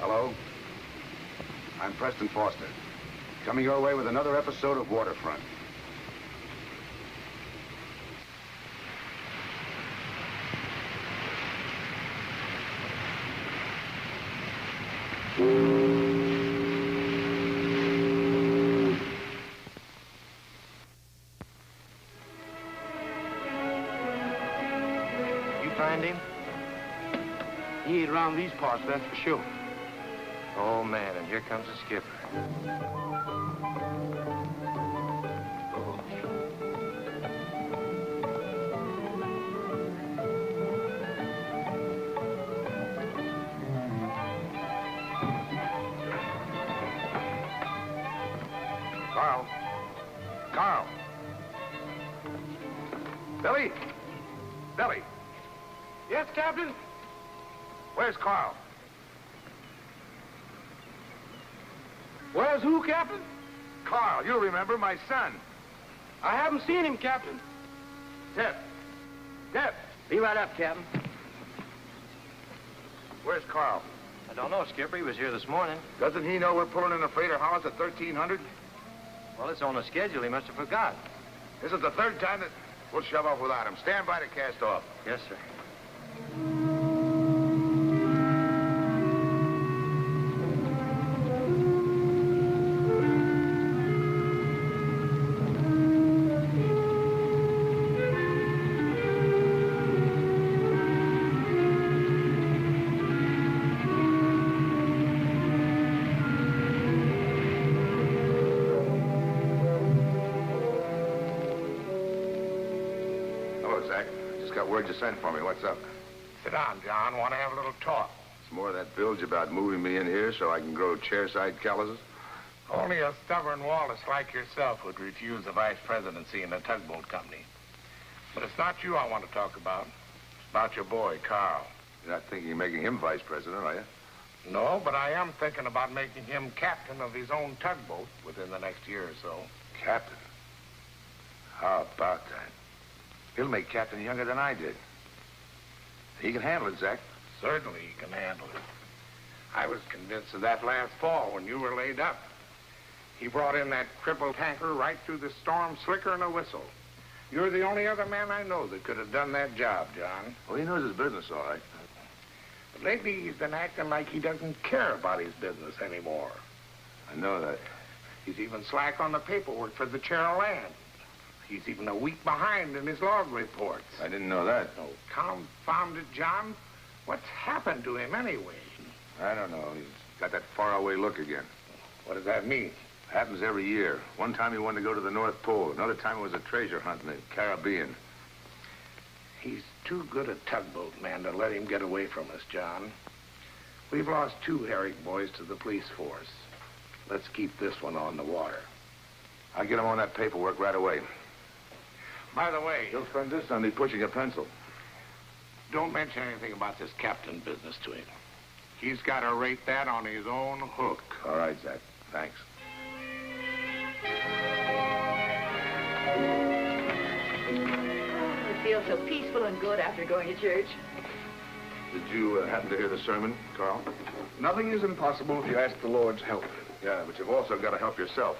Hello? I'm Preston Foster, coming your way with another episode of Waterfront. Find him? He ain't around these parts, that's for sure. Oh, man, and here comes the skipper. Carl. Carl. Billy. Billy. Yes, Captain? Where's Carl? Where's who, Captain? Carl, you remember, my son. I haven't seen him, Captain. Tip. Tip. Be right up, Captain. Where's Carl? I don't know, Skipper. He was here this morning. Doesn't he know we're pulling in a freighter Hollis at 1300? Well, it's on the schedule. He must have forgot. This is the third time that we'll shove off without him. Stand by to cast off. Yes, sir. Word you sent for me. What's up? Sit down, John. Want to have a little talk? It's more of that bilge about moving me in here so I can grow chairside calluses? Only a stubborn Wallace like yourself would refuse the vice presidency in a tugboat company. But it's not you I want to talk about. It's about your boy, Carl. You're not thinking of making him vice president, are you? No, but I am thinking about making him captain of his own tugboat within the next year or so. Captain? How about that? He'll make captain younger than I did. He can handle it, Zach. Certainly he can handle it. I was convinced of that last fall when you were laid up. He brought in that crippled tanker right through the storm slicker than a whistle. You're the only other man I know that could have done that job, John. Well, he knows his business, all right. But lately he's been acting like he doesn't care about his business anymore. I know that. He's even slack on the paperwork for the Cheryl Land. He's even a week behind in his log reports. I didn't know that. Oh, confound it, John. What's happened to him anyway? I don't know. He's got that faraway look again. What does that mean? Happens every year. One time he wanted to go to the North Pole. Another time it was a treasure hunt in the Caribbean. He's too good a tugboat man to let him get away from us, John. We've lost 2 Herrick boys to the police force. Let's keep this one on the water. I'll get him on that paperwork right away. By the way... He'll spend this Sunday pushing a pencil. Don't mention anything about this captain business to him. He's got to rate that on his own hook. All right, Zach. Thanks. I feel so peaceful and good after going to church. Did you happen to hear the sermon, Carl? Nothing is impossible if you ask the Lord's help. Yeah, but you've also got to help yourself.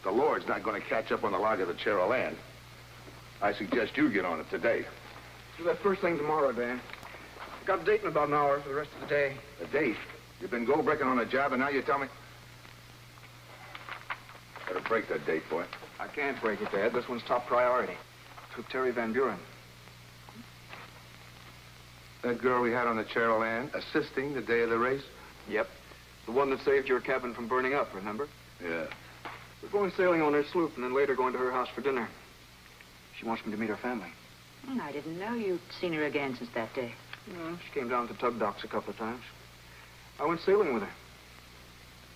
The Lord's not going to catch up on the log of the Cheryl Land. I suggest you get on it today. Do that first thing tomorrow, Dan. I've got a date in about an hour for the rest of the day. A date? You've been gold-breaking on a job, and now you tell me... Better break that date, boy. I can't break it, Dad. This one's top priority. It's with Terry Van Buren. That girl we had on the Cheryl Land, assisting the day of the race? Yep. The one that saved your cabin from burning up, remember? Yeah. We're going sailing on her sloop and then later going to her house for dinner. She wants me to meet her family. I didn't know you'd seen her again since that day. Yeah, she came down to tug docks a couple of times. I went sailing with her.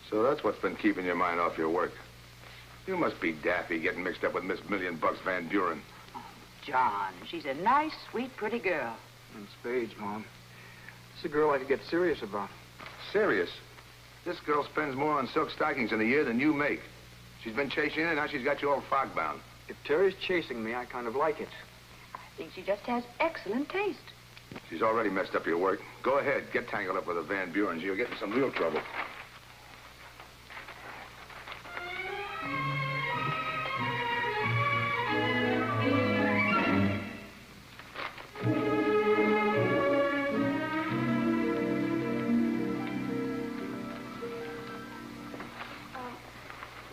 So that's what's been keeping your mind off your work. You must be daffy getting mixed up with Miss $1,000,000 Van Buren. Oh, John, she's a nice, sweet, pretty girl. In spades, Mom. It's a girl I could get serious about. Serious? This girl spends more on silk stockings in a year than you make. She's been chasing you, and now she's got you all fog-bound. If Terry's chasing me, I kind of like it. I think she just has excellent taste. She's already messed up your work. Go ahead, get tangled up with the Van Burens. You'll get in some real trouble.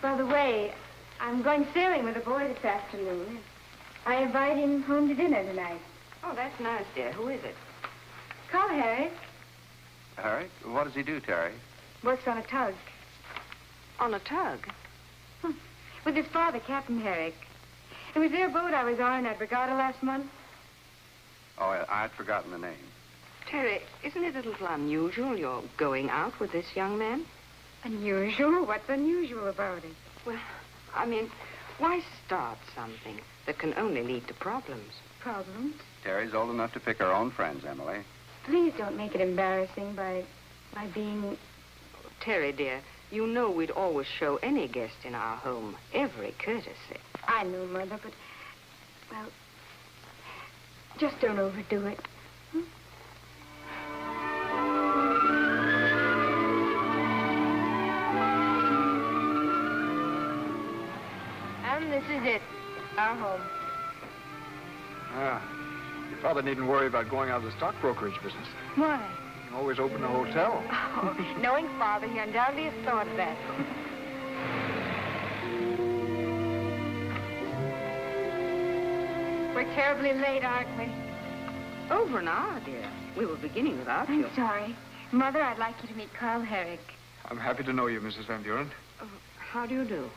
By the way, I'm going sailing with a boy this afternoon. I invite him home to dinner tonight. Oh, that's nice, dear. Who is it? Call Harry. Harry? What does he do, Terry? Works on a tug. On a tug? With his father, Captain Herrick. It was their boat I was on at Regatta last month. Oh, I'd forgotten the name. Terry, isn't it a little unusual you're going out with this young man? Unusual? What's unusual about it? Well, I mean, why start something that can only lead to problems? Problems? Terry's old enough to pick her own friends, Emily. Please don't make it embarrassing by being... Terry, dear, you know we'd always show any guest in our home every courtesy. I know, Mother, but... Well, just don't overdo it. And this is it, our home. Your father needn't worry about going out of the stockbrokerage business. Why? You can always open a hotel. Oh, knowing Father, he undoubtedly has thought of that. We're terribly late, aren't we? Over an hour, dear. We were beginning without you. I'm sorry. Mother, I'd like you to meet Carl Herrick. I'm happy to know you, Mrs. Van Buren. How do you do?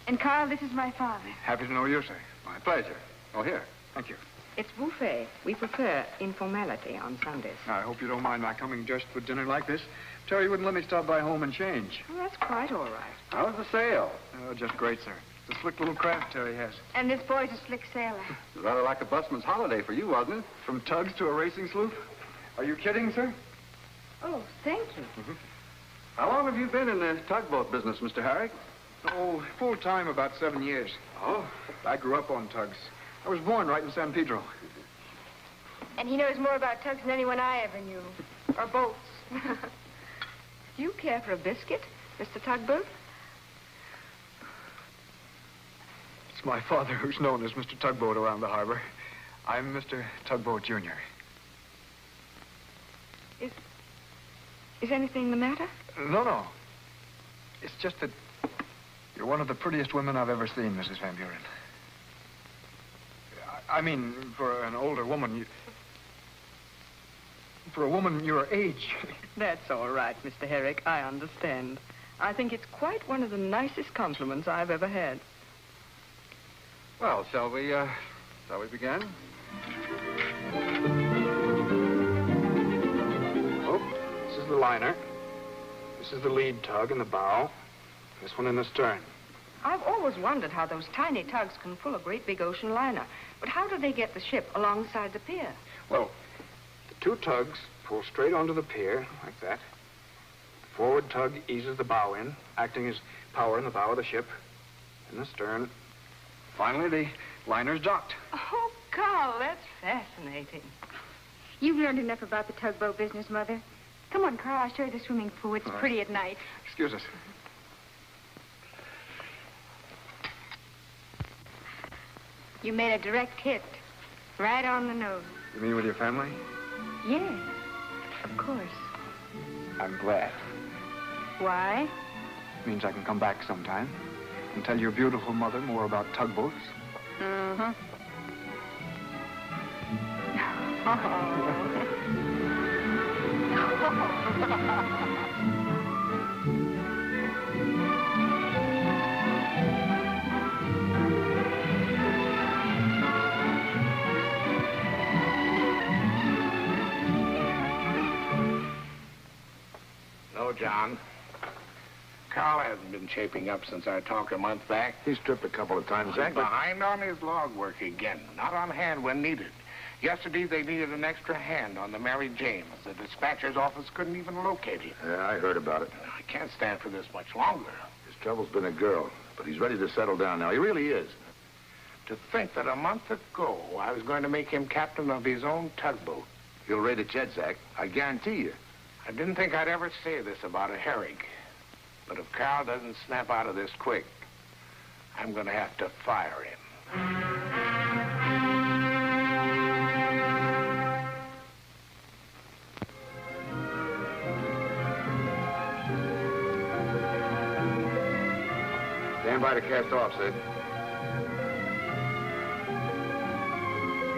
And Carl, this is my father. Happy to know you, sir. My pleasure. Oh, here. Thank you. It's buffet. We prefer informality on Sundays. I hope you don't mind my coming just for dinner like this. Terry wouldn't let me stop by home and change. Well, that's quite all right. How was the sale? Oh, just great, sir. It's a slick little craft Terry has. And this boy's a slick sailor. It was rather like a busman's holiday for you, wasn't it? From tugs to a racing sloop? Are you kidding, sir? Oh, thank you. How long have you been in the tugboat business, Mr. Herrick? Oh, full time, about 7 years. Oh? I grew up on tugs. I was born right in San Pedro. And he knows more about tugs than anyone I ever knew. Or boats. Do you care for a biscuit, Mr. Tugboat? It's my father who's known as Mr. Tugboat around the harbor. I'm Mr. Tugboat, Jr. Is anything the matter? No. It's just that you're one of the prettiest women I've ever seen, Mrs. Van Buren. I mean, for an older woman, for a woman your age. That's all right, Mr. Herrick. I understand. I think it's quite one of the nicest compliments I've ever had. Well, shall we begin? Oh, this is the liner. This is the lead tug in the bow. This one in the stern. I've always wondered how those tiny tugs can pull a great big ocean liner. But how do they get the ship alongside the pier? Well, the two tugs pull straight onto the pier, like that. The forward tug eases the bow in, acting as power in the bow of the ship. In the stern. Finally, the liner's docked. Oh, Carl, that's fascinating. You've learned enough about the tugboat business, Mother. Come on, Carl, I'll show you the swimming pool. It's pretty at night. Excuse us. You made a direct hit. Right on the nose. You mean with your family? Yes, of course. I'm glad. Why? It means I can come back sometime and tell your beautiful mother more about tugboats. Mm-hmm. No, John. Carl hasn't been shaping up since our talk a month back. He's tripped a couple of times, He's Zach, but behind on his log work again. Not on hand when needed. Yesterday, they needed an extra hand on the Mary James. The dispatcher's office couldn't even locate him. yeah, I heard about it. I can't stand for this much longer. His trouble's been a girl, but he's ready to settle down now. He really is. To think that a month ago, I was going to make him captain of his own tugboat. He'll raid a jet, Zach. I guarantee you. I didn't think I'd ever say this about a Herrig. But if Carl doesn't snap out of this quick, I'm going to have to fire him. Stand by to cast off, Sid.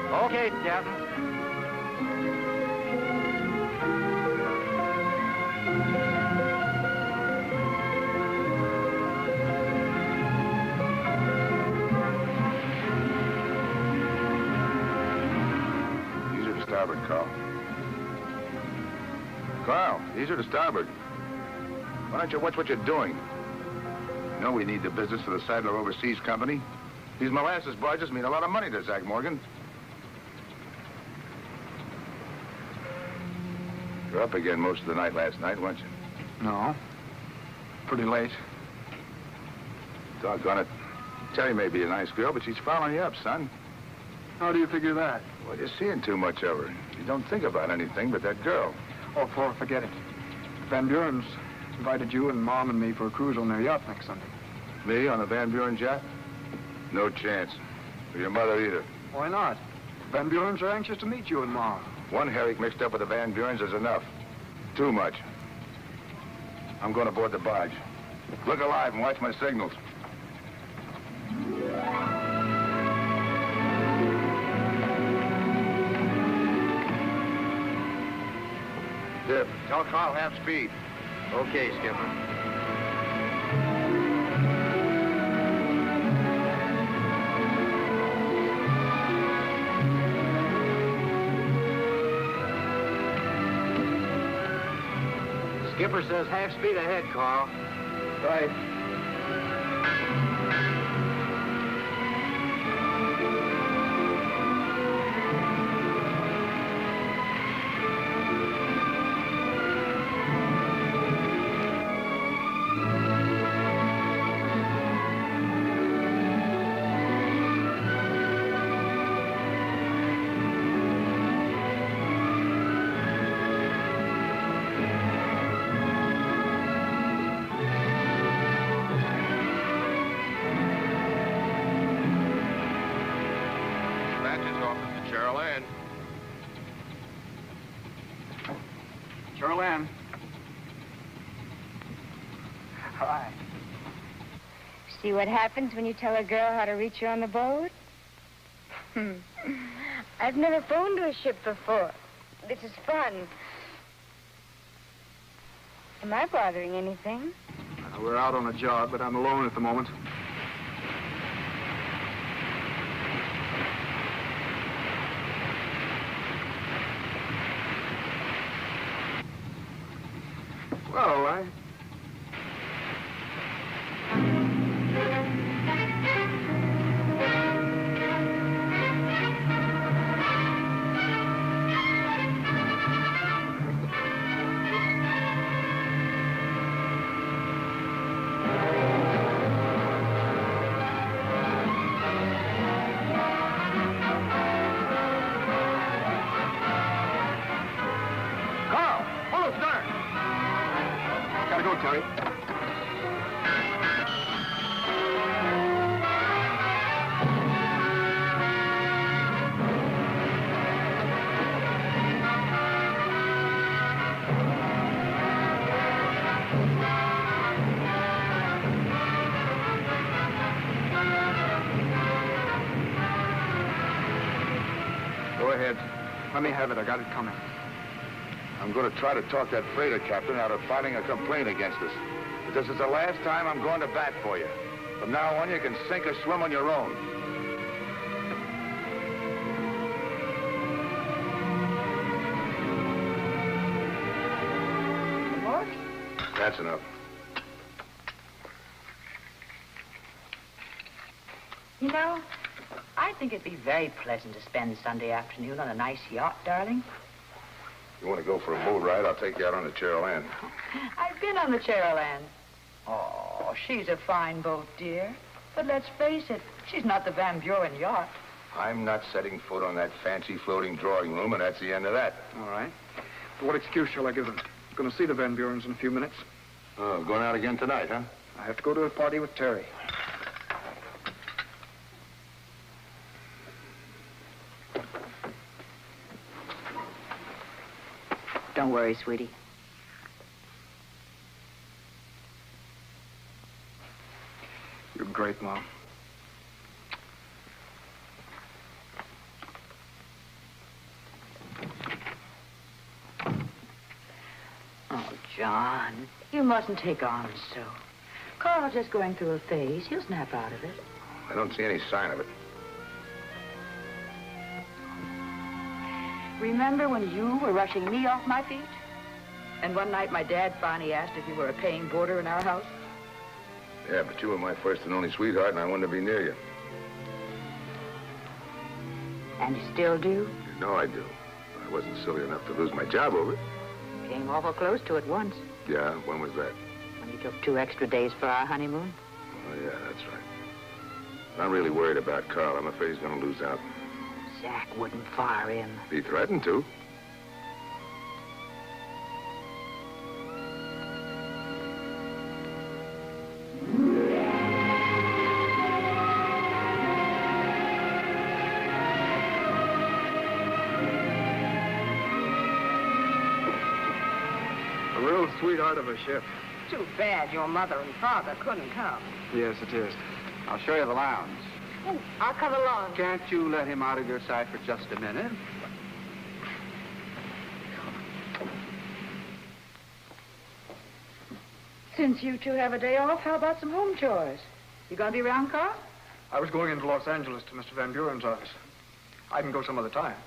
Okay, Captain. Easier to starboard, Carl. Carl, easier to starboard. Why don't you watch what you're doing? You know we need the business for the Sadler Overseas Company. These molasses barges mean a lot of money to Zach Morgan. You're up again most of the night last night, weren't you? No. Pretty late. Doggone it. Terry may be a nice girl, but she's following you up, son. How do you figure that? Well, you're seeing too much of her. You don't think about anything but that girl. Oh, Flora, forget it. Van Buren's invited you and Mom and me for a cruise on their yacht next Sunday. Me on the Van Buren jet? No chance. Or your mother either. Why not? Van Buren's are anxious to meet you and Mom. One Herrick mixed up with the Van Burens is enough. Too much. I'm going aboard the barge. Look alive and watch my signals. Dip, tell Carl half speed. Okay, Skipper. Skipper says half speed ahead, Carl. Right. Caroline. Hi. See what happens when you tell a girl how to reach you on the boat? I've never phoned to a ship before. This is fun. Am I bothering anything? We're out on a job, but I'm alone at the moment. Well, Carl, full stern. gotta go, Terry. Go ahead. Let me have it. I got it coming. I'm going to try to talk that freighter captain out of filing a complaint against us. But this is the last time I'm going to bat for you. From now on, you can sink or swim on your own. What? That's enough. You know, I think it'd be very pleasant to spend Sunday afternoon on a nice yacht, darling. You want to go for a boat ride? I'll take you out on the Cheryl. I've been on the Cheryl. Oh, she's a fine boat, dear. But let's face it, she's not the Van Buren yacht. I'm not setting foot on that fancy floating drawing room, and that's the end of that. All right. What excuse shall I give them? I'm going to see the Van Burens in a few minutes. Oh, going out again tonight, huh? I have to go to a party with Terry. Don't worry, sweetie. You're great, Mom. Oh, John, you mustn't take on so. Carl's just going through a phase. He'll snap out of it. I don't see any sign of it. Remember when you were rushing me off my feet? And one night my dad finally asked if you were a paying boarder in our house? Yeah, but you were my first and only sweetheart, and I wanted to be near you. And you still do? You know I do. I wasn't silly enough to lose my job over it. Came awful close to it once. Yeah, when was that? When you took 2 extra days for our honeymoon. Oh, yeah, that's right. I'm really worried about Carl. I'm afraid he's going to lose out. Zach wouldn't fire him. He threatened to. A real sweetheart of a ship. Too bad your mother and father couldn't come. Yes, it is. I'll show you the lounge. Oh, I'll come along. Can't you let him out of your sight for just a minute? Since you two have a day off, how about some home chores? You gonna be around, Carl? I was going into Los Angeles to Mr. Van Buren's office. I can go some other time.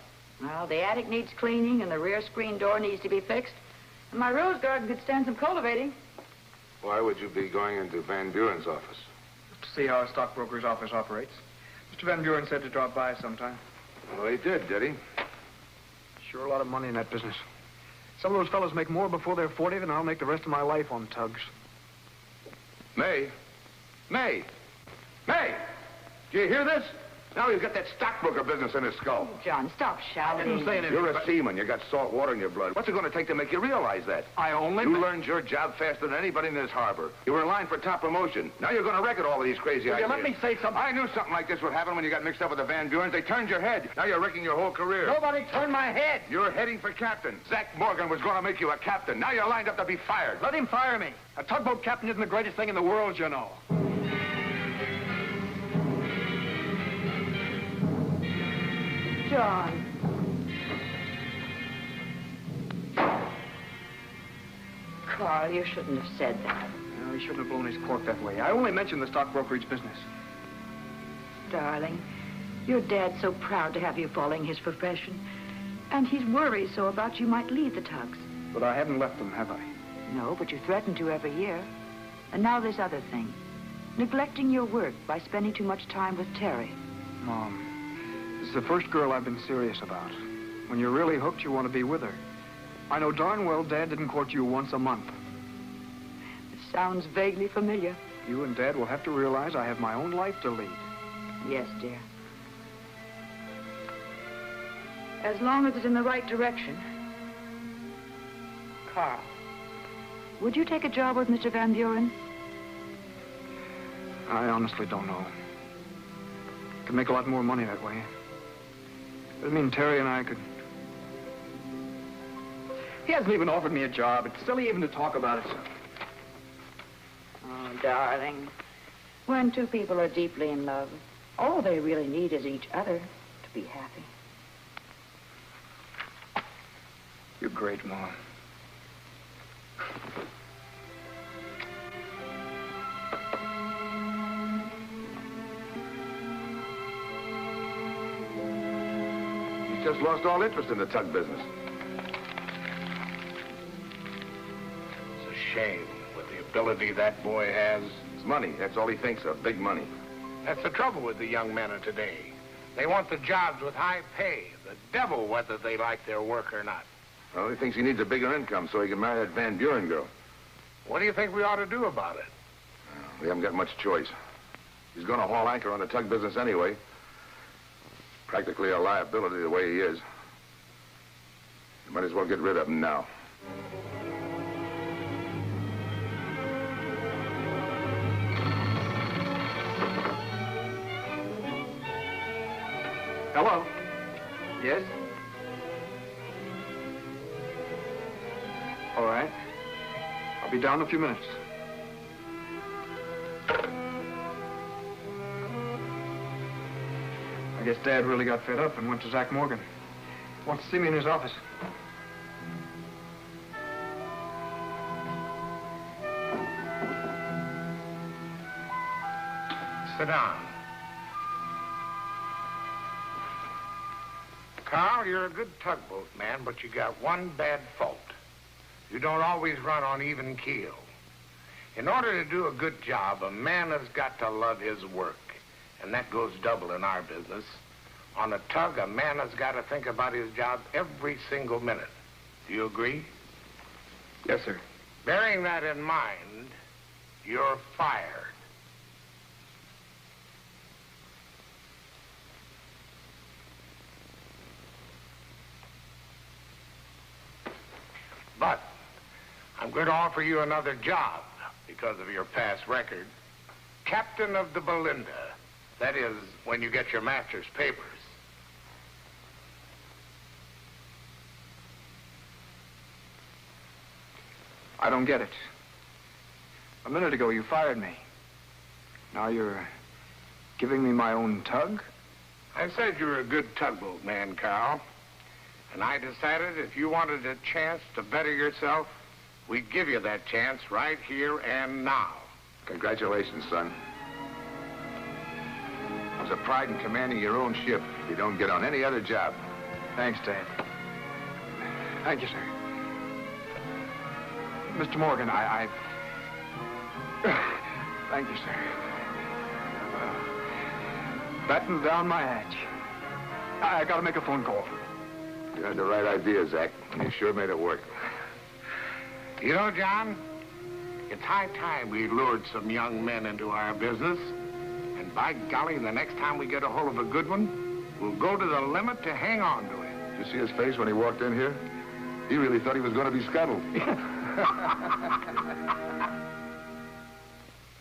Well, the attic needs cleaning and the rear screen door needs to be fixed. And my rose garden could stand some cultivating. Why would you be going into Van Buren's office? To see how a stockbroker's office operates. Mr. Van Buren said to drop by sometime. Well, he did he? Sure a lot of money in that business. Some of those fellows make more before they're 40 than I'll make the rest of my life on tugs. May! May! May! Do you hear this? Now he's got that stockbroker business in his skull. John, stop shouting. I didn't say anything. You're a seaman. You got salt water in your blood. What's it going to take to make you realize that? I only... You learned your job faster than anybody in this harbor. You were in line for top promotion. Now you're going to wreck it all with these crazy ideas. Let me say something. I knew something like this would happen when you got mixed up with the Van Burens. They turned your head. Now you're wrecking your whole career. Nobody turned my head. You're heading for captain. Zach Morgan was going to make you a captain. Now you're lined up to be fired. Let him fire me. A tugboat captain isn't the greatest thing in the world, you know. John. Carl, you shouldn't have said that. No, he shouldn't have blown his cork that way. I only mentioned the stock brokerage business. Darling, your dad's so proud to have you following his profession. And he's worried so about you might leave the tugs. But I haven't left them, have I? No, but you threaten to every year. And now this other thing. Neglecting your work by spending too much time with Terry. Mom, this is the first girl I've been serious about. When you're really hooked, you want to be with her. I know darn well Dad didn't court you once a month. It sounds vaguely familiar. You and Dad will have to realize I have my own life to lead. Yes, dear. As long as it's in the right direction. Carl, would you take a job with Mr. Van Buren? I honestly don't know. Could make a lot more money that way. I mean, Terry and I could... He hasn't even offered me a job. It's silly even to talk about it. Oh, darling. When two people are deeply in love, all they really need is each other to be happy. You're great, Mom. He's just lost all interest in the tug business. It's a shame with the ability that boy has. It's money. That's all he thinks of. Big money. That's the trouble with the young men of today. They want the jobs with high pay. The devil whether they like their work or not. Well, he thinks he needs a bigger income so he can marry that Van Buren girl. What do you think we ought to do about it? We haven't got much choice. He's going to haul anchor on the tug business anyway. Practically a liability the way he is. You might as well get rid of him now. Hello? Yes? All right. I'll be down in a few minutes. I guess Dad really got fed up and went to Zach Morgan. Wants to see me in his office. Sit down. Carl, you're a good tugboat man, but you got one bad fault. You don't always run on even keel. In order to do a good job, a man has got to love his work. And that goes double in our business. On a tug, a man has got to think about his job every single minute. Do you agree? Yes, sir. Bearing that in mind, you're fired. But I'm going to offer you another job because of your past record. Captain of the Belinda. That is, when you get your master's papers. I don't get it. A minute ago, you fired me. Now you're giving me my own tug? I said you were a good tugboat man, Carl. And I decided if you wanted a chance to better yourself, we'd give you that chance right here and now. Congratulations, son. It's a pride in commanding your own ship. You don't get on any other job. Thanks, Dad. Thank you, sir. Mr. Morgan, I... Thank you, sir. Batten down my hatch. I gotta make a phone call. You had the right idea, Zach. You sure made it work. You know, John, it's high time we lured some young men into our business. And by golly, the next time we get a hold of a good one, we'll go to the limit to hang on to it. Did you see his face when he walked in here? He really thought he was going to be scuttled.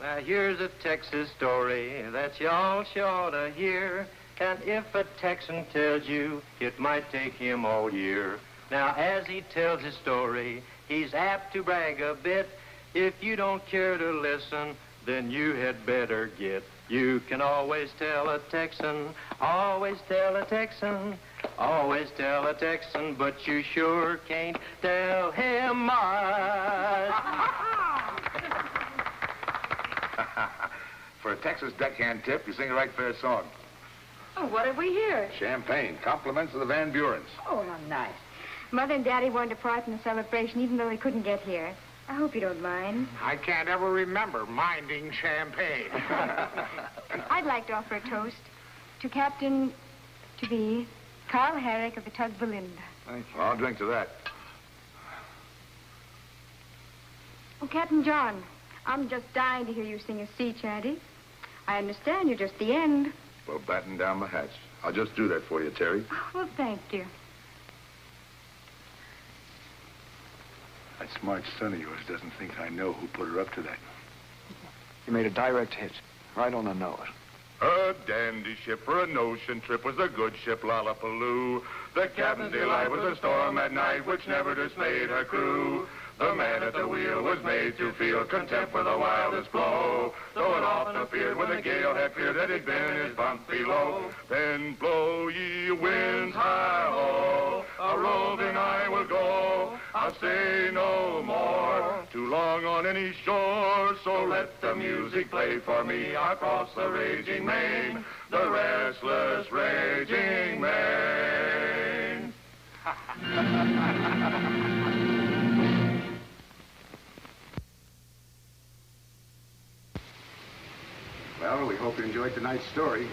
Now, here's a Texas story that y'all sure ought to hear. And if a Texan tells you, it might take him all year. Now, as he tells his story, he's apt to brag a bit. If you don't care to listen, then you had better get. You can always tell a Texan, always tell a Texan, always tell a Texan, but you sure can't tell him much. For a Texas deckhand tip, you sing a right fair song. Oh, what have we here? Champagne. Compliments of the Van Burens. Oh, how nice. Mother and Daddy wanted to part in the celebration, even though they couldn't get here. I hope you don't mind. I can't ever remember minding champagne. I'd like to offer a toast to Captain to be Carl Herrick of the tug Belinda. Thank you. Well, I'll drink to that. Oh, Captain John, I'm just dying to hear you sing a sea chanty. I understand you're just the end. Well, batten down my hatch. I'll just do that for you, Terry. Well, thank you. That smart son of yours doesn't think I know who put her up to that. You made a direct hit, right on the nose. A dandy ship for an ocean trip was a good ship, Lollapaloo. The captain's delight was a storm at night which never dismayed her crew. The man at the wheel was made to feel contempt for the wildest blow, though it often appeared when the gale had feared that he'd been his bunk below. Then blow ye winds high-ho, a roving I will go, I'll stay no more, too long on any shore, so let the music play for me across the raging main, the restless raging main. Well, we hope you enjoyed tonight's story,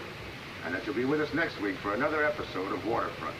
and that you'll be with us next week for another episode of Waterfront.